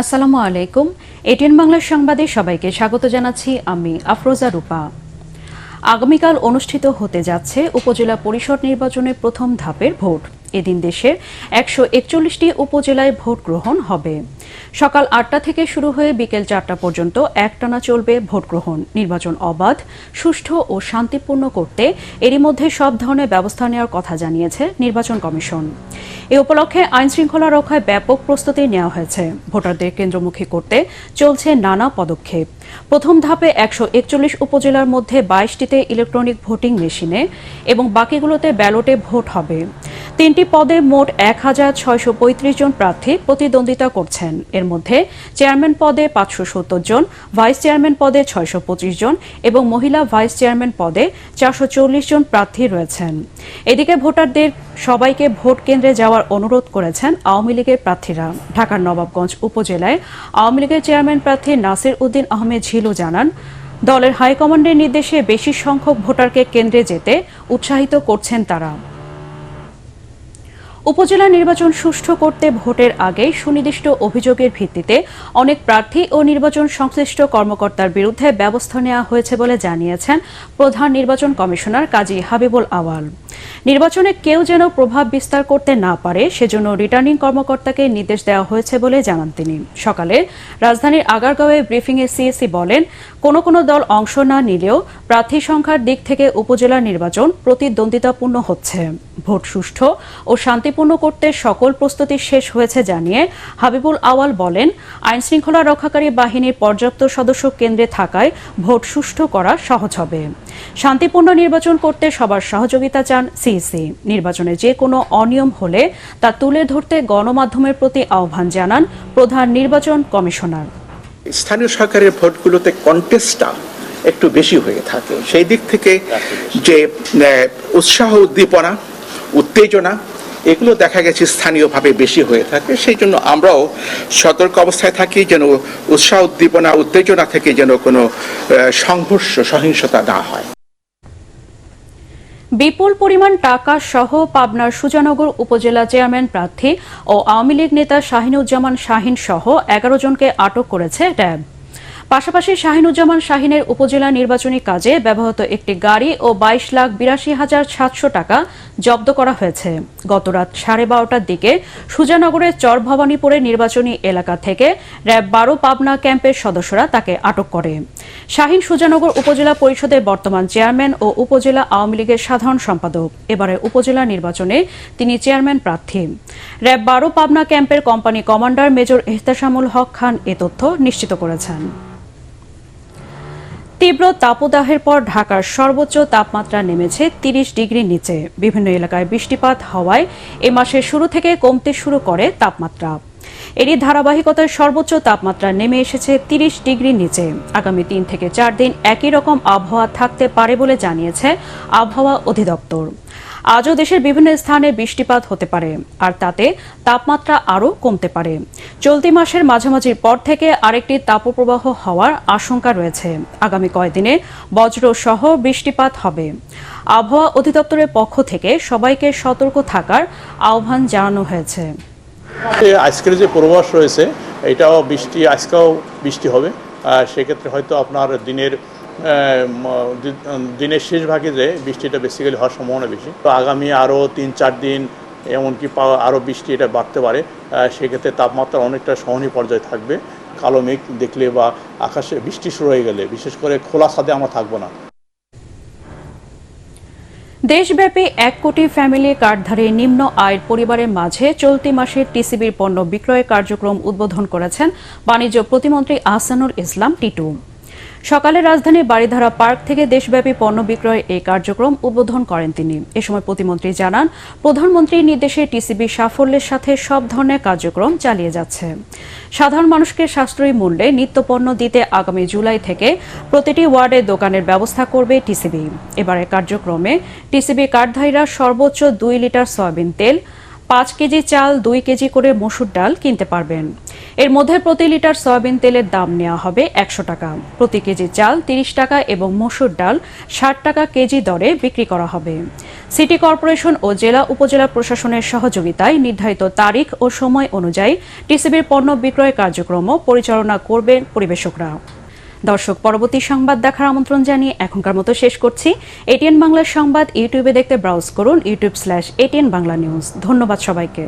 আসসালামু আলাইকুম। এটিএন বাংলার সংবাদে সবাইকে স্বাগত জানাচ্ছি আমি আফরোজা রূপা। আগামীকাল অনুষ্ঠিত হতে যাচ্ছে উপজেলা পরিষদ নির্বাচনের প্রথম ধাপের ভোট। এদিন দেশের 141টি উপজেলায় ভোট গ্রহণ হবে। সকাল 8টা থেকে শুরু হয়ে বিকেল 4টা পর্যন্ত একটানা চলবে ভোট গ্রহণ। নির্বাচন অবাধ, সুষ্ঠু ও শান্তিপূর্ণ করতে এরই মধ্যে সব ধরনের ব্যবস্থা নেওয়ার কথা জানিয়েছে নির্বাচন কমিশন। এ উপলক্ষে আইনশৃঙ্খলা রক্ষায় ব্যাপক প্রস্তুতি নেওয়া হয়েছে। ভোটারদের কেন্দ্রমুখী করতে চলছে নানা পদক্ষেপ। প্রথম ধাপে 141 উপজেলার মধ্যে 22টিতে ইলেকট্রনিক ভোটিং মেশিনে এবং বাকিগুলোতে ব্যালটে ভোট হবে। 3টি পদে মোট 1635 জন প্রার্থী প্রতিদ্বন্দ্বিতা করছেন। এর মধ্যে চেয়ারম্যান পদে 570 জন, ভাইস চেয়ারম্যান পদে 625 জন এবং মহিলা ভাইস চেয়ারম্যান পদে 440 জন প্রার্থী রয়েছেন। এদিকে ভোটারদের সবাইকে ভোট কেন্দ্রে যাওয়ার অনুরোধ করেছেন আওয়ামী লীগের প্রার্থীরা। ঢাকার নবাবগঞ্জ উপজেলায় আওয়ামী লীগের চেয়ারম্যান প্রার্থী নাসির উদ্দিন আহমেদ ঝিলু জানান, দলের হাইকমান্ডের নির্দেশে বেশি সংখ্যক ভোটারকে কেন্দ্রে যেতে উৎসাহিত করছেন তারা। উপজেলা নির্বাচন সুষ্ঠু করতে ভোটের আগে সুনির্দিষ্ট অভিযোগের ভিত্তিতে অনেক প্রার্থী ও নির্বাচন সংশ্লিষ্ট কর্মকর্তার বিরুদ্ধে ব্যবস্থা নেওয়া হয়েছে বলে জানিয়েছেন প্রধান নির্বাচন কমিশনার কাজী হাবিবুল আওয়াল। নির্বাচনে কেউ যেন প্রভাব বিস্তার করতে না পারে সেজন্য রিটার্নিং কর্মকর্তাকে নির্দেশ দেওয়া হয়েছে বলে জানান তিনি। সকালে রাজধানীর আগারগাঁওয়ে ব্রিফিংয়ে সিএসি বলেন, কোনো দল অংশ না নিলেও প্রার্থী সংখ্যার দিক থেকে উপজেলা নির্বাচন প্রতিদ্বন্দ্বিতাপূর্ণ হচ্ছে। ভোট সুষ্ঠু ও শান্তিপূর্ণ করতে সকল প্রস্তুতি শেষ হয়েছে জানিয়ে হাবিবুল আওয়াল বলেন, আইনশৃঙ্খলা রক্ষাকারী বাহিনীর পর্যাপ্ত সদস্য কেন্দ্রে থাকায় ভোট সুষ্ঠু করা সহজ হবে। শান্তিপূর্ণ নির্বাচন করতে সবার সহযোগিতা চান সিইসি। নির্বাচনে যে কোনো অনিয়ম হলে তা তুলে ধরতে গণমাধ্যমের প্রতি আহ্বান জানান প্রধান নির্বাচন কমিশনার। স্থানীয় সরকারের ভোটগুলোতে কন্টেস্টটা একটু বেশি হয়ে থাকে। সেই দিক থেকে যে উৎসাহ, উদ্দীপনা, উত্তেজনা এগুলো দেখা গেছে স্থানীয়ভাবে বেশি হয়ে থাকে। সেই জন্য আমরাও সতর্ক অবস্থায় থাকি যেন উৎসাহ, উদ্দীপনা, উত্তেজনা থেকে যেন কোনো সংঘর্ষ, সহিংসতা না হয়। বিপুল পরিমাণ টাকা সহ পাবনার সুজানগর উপজেলা চেয়ারম্যান প্রার্থী ও আওয়ামী লীগ নেতা শাহিনুজ্জামান শাহিন সহ 11 জনকে আটক করেছে র্যাব। পাশাপাশি শাহিনুজ্জামান শাহিনের উপজেলা নির্বাচনী কাজে ব্যবহৃত একটি গাড়ি ও 22,82,700 টাকা জব্দ করা হয়েছে। গতরাত 12:30টার দিকে সুজানগরের চরভবানীপুরের নির্বাচনী এলাকা থেকে র্যাব 12 পাবনা ক্যাম্পের সদস্যরা তাকে আটক করে। শাহিন সুজানগর উপজেলা পরিষদের বর্তমান চেয়ারম্যান ও উপজেলা আওয়ামী লীগের সাধারণ সম্পাদক। এবারে উপজেলা নির্বাচনে তিনি চেয়ারম্যান প্রার্থী। র্যাব 12 পাবনা ক্যাম্পের কোম্পানি কমান্ডার মেজর এহতেশামুল হক খান এ তথ্য নিশ্চিত করেছেন। তীব্র তাপদাহের পর ঢাকার সর্বোচ্চ তাপমাত্রা নেমেছে 30 ডিগ্রি নিচে। বিভিন্ন এলাকায় বৃষ্টিপাত হওয়ায় এ মাসের শুরু থেকে কমতে শুরু করে তাপমাত্রা। এরই ধারাবাহিকতায় সর্বোচ্চ তাপমাত্রা নেমে এসেছে 30 ডিগ্রি নিচে। আগামী 3 থেকে 4 দিন একই রকম আবহাওয়া থাকতে পারে বলে জানিয়েছে আবহাওয়া অধিদপ্তর। আজও দেশের বিভিন্ন স্থানে বৃষ্টিপাত হতে পারে, আর তাতে তাপমাত্রা আরও কমতে পারে। চলতি মাসের মাঝামাঝির পর থেকে আরেকটি তাপপ্রবাহ হওয়ার আশঙ্কা রয়েছে। আগামী কয়েকদিনে বজ্র সহ বৃষ্টিপাত হবে। আবহাওয়া অধিদপ্তরের পক্ষ থেকে সবাইকে সতর্ক থাকার আহ্বান জানানো হয়েছে। আজকের যে পূর্বাভাস রয়েছে এটাও বৃষ্টি, আজকেও বৃষ্টি হবে। সেক্ষেত্রে হয়তো আপনার দিনের শেষ ভাগে যে বৃষ্টিটা বেসিক্যালি হওয়ার সম্ভাবনা বেশি। তো আগামী আরও 3-4 দিন এমনকি আরও বৃষ্টি এটা বাড়তে পারে। সেক্ষেত্রে তাপমাত্রা অনেকটা সহনীয় পর্যায়ে থাকবে। কালো মেঘ দেখলে বা আকাশে বৃষ্টি শুরু হয়ে গেলে বিশেষ করে খোলা ছাদে আমরা থাকবো না। দেশব্যাপী 1 কোটি ফ্যামিলি কার্ডধারী নিম্ন আয়ের পরিবারের মাঝে চলতি মাসে টিসিবির পণ্য বিক্রয় কার্যক্রম উদ্বোধন করেছেন বাণিজ্য প্রতিমন্ত্রী আহসানুল ইসলাম টিটু। সকালে রাজধানীর বারিধারা পার্ক থেকে দেশব্যাপী পণ্য বিক্রয় এই কার্যক্রম উদ্বোধন করেন তিনি। এ সময় প্রতিমন্ত্রী জানান, প্রধানমন্ত্রীর নির্দেশে টিসিবি সাফল্যের সাথে সব ধরনের কার্যক্রম চালিয়ে যাচ্ছে। সাধারণ মানুষকে সাশ্রয়ী মূল্যে নিত্যপণ্য দিতে আগামী জুলাই থেকে প্রতিটি ওয়ার্ডে দোকানের ব্যবস্থা করবে টিসিবি। এবারের কার্যক্রমে টিসিবি কার্ডধারীরা সর্বোচ্চ 2 লিটার সয়াবিন তেল, 5 কেজি চাল, 2 কেজি করে মসুর ডাল কিনতে পারবেন। এর মধ্যে প্রতি লিটার সয়াবিন তেলের দাম নেওয়া হবে 100 টাকা, প্রতি কেজি চাল 30 টাকা এবং মসুর ডাল 60 টাকা কেজি দরে বিক্রি করা হবে। সিটি কর্পোরেশন ও জেলা উপজেলা প্রশাসনের সহযোগিতায় নির্ধারিত তারিখ ও সময় অনুযায়ী টিসিবির পণ্য বিক্রয় কার্যক্রমও পরিচালনা করবেন পরিবেশকরা। দর্শক, পরবর্তী সংবাদ দেখার আমন্ত্রণ জানিয়ে এখনকার মতো শেষ করছি। এটিএন বাংলার সংবাদ ইউটিউবে দেখতে ব্রাউজ করুন youtube.com/ATN Bangla News। ধন্যবাদ সবাইকে।